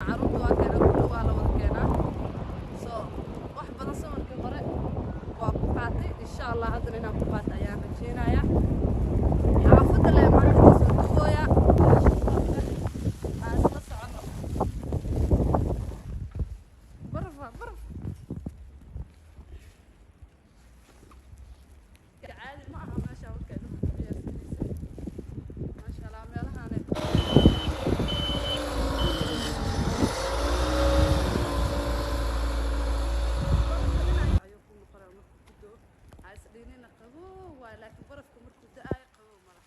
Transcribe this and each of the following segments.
caruurta waa keena kulli waa la wada keenaa soo wax badan samarkii hore waa ku qaatay insha allah haddana inaan ku qaato ayaan rajeynayaa xaafadda le maanta kasoo dugooya aan isla socono baraf caadi ma aha meesha marka idinku qiyaasaysa maasha allah meelahaane لكن برفك مركو دقايق قوي مرة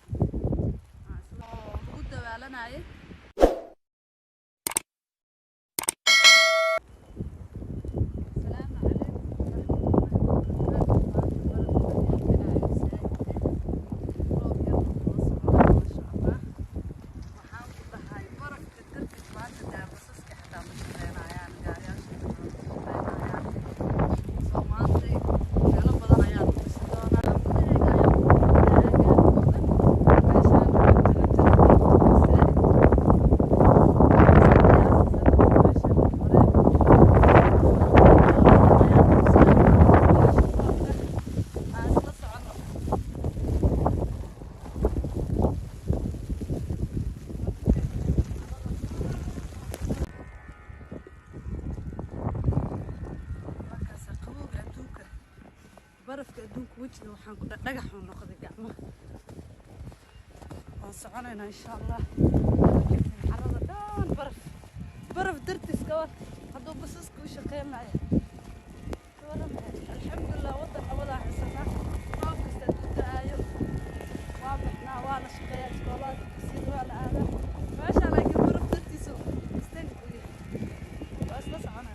وجود دوالنا عيه السلام عليكم برفك أدونك وجهنا وحنكون نجح وناخذ الجامعة وصعنا إن شاء الله حرارة دان برف درت سكوات هذا بسسك وشقي معي الحمد لله وضع حسنا ما بستدود آيو واضحنا وانا شقيات سكوات بسيط ولا هذا ما شاء الله يجيب برف درت سو استنى بس بس عنا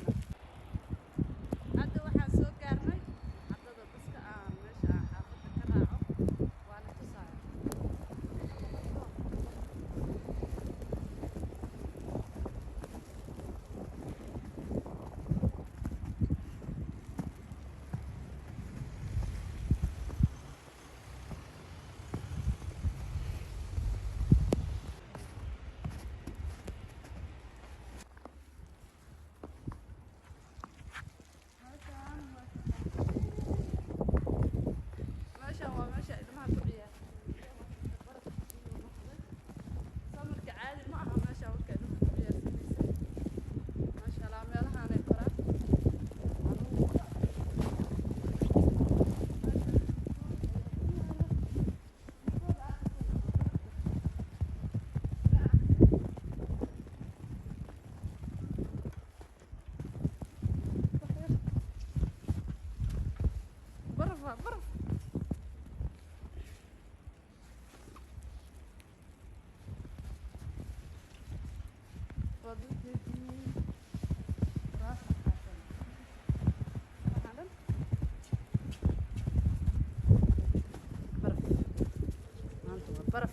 برف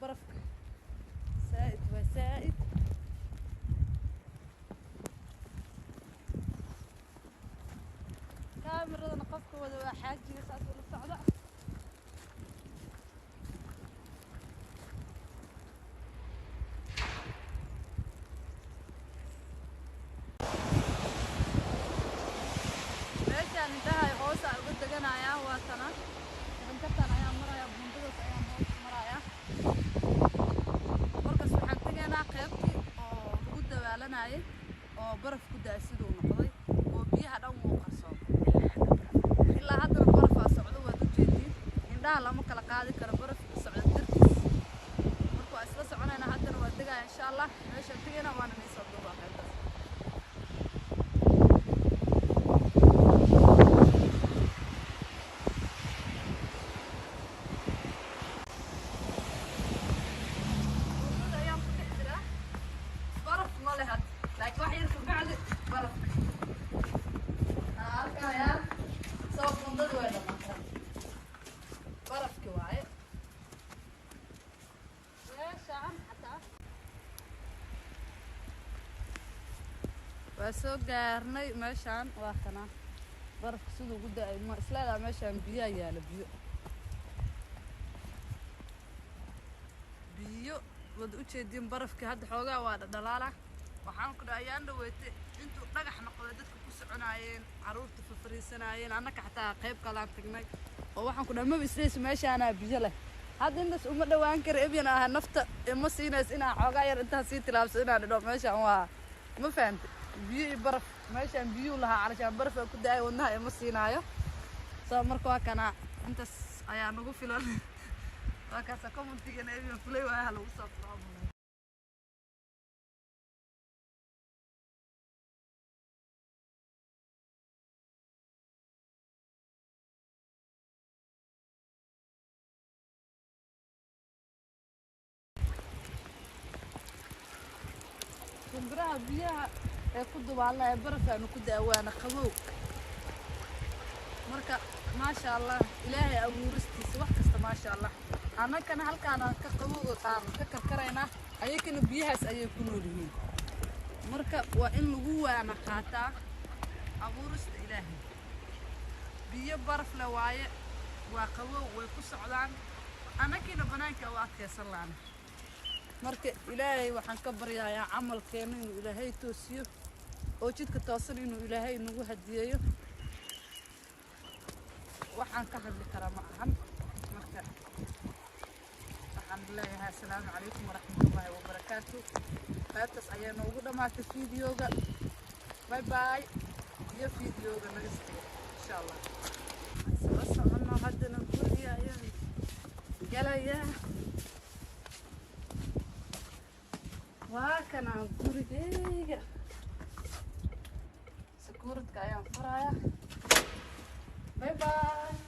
برف كاميرا نقفك ولا حاجة ساعات ولا ساعة ماشي انتهى هوسع قد جنا يا واتنا انت انا يا مرة يا soconayay oo baraf ku daay sidoo noqday oo biyaha dhan wuu qarsoon ilaa haddana barafaa socdo waad u jeedin indhaha lama kala qaadi karo barafka socda dartiis marka waa isla soconaynaa haddana waa degaya insha allah meesha tegayna waana niisoo duubaa qaybtaas soo gaarnay meeshaan waa kana barafka sidoo ugu daay ma islaada meeshaan biyo yaala biyo wad u jeedin barafka hadda xoogaa waa dhalaala waxaan ku dhaayaan dhaweeyay intuu dhagax noqday dadka ku soconaayeen caruurta fafariisanayeen annaka xataa qayb kala tagnay oo waxaan ku dhahay ma islees meeshaan biyo leh hadda intaas uma dhawaan kar ebiyan ah nafta ma siinays inaa xoogaa yar inta si tilaabso inaa dhidho meeshaan waa ma fahamtay biyo baraf meeshaan biyo lahaa calashaan baraf ku daay wadnaha ma siinaayo soo marka waa kana intaas ayaa nagu filan waa ka commentiga ebiyan fulay waa lagu soo qaado كمبرها بيها كده والله بركة إنه كده وانا خبو مركا ما شاء الله إلهي أبو رستي سواح كست ما شاء الله أنا كان هلك أنا كخبو طعم ككرينا أيكن بيها سأيكونوا لي مركا وإن هو أنا خاطع أبو رست إلهي بيه برف لواية وخبو ويكوس عدان أنا كنا بنانك وأكيد صلّانا marka ilaahay waxaan ka baryayaa camalkeena inuu ilaahay toosiyo oo jidka toosan inuu ilaahay nagu hadiyeeyo waxaan ka hadli karaa ma ahan marka waxaan leeyahay assalaamu calaykum waraxmatullaahi wabarakaatuh qaybtaas ayaa noogu dhamaatay fiidiyooga bye bye iyo fiidiyooga naga sii insha allah soo socono haddana guriga ayaan galayaa وهكذا نقول دقيقة سكورتك أيام فرايا باي باي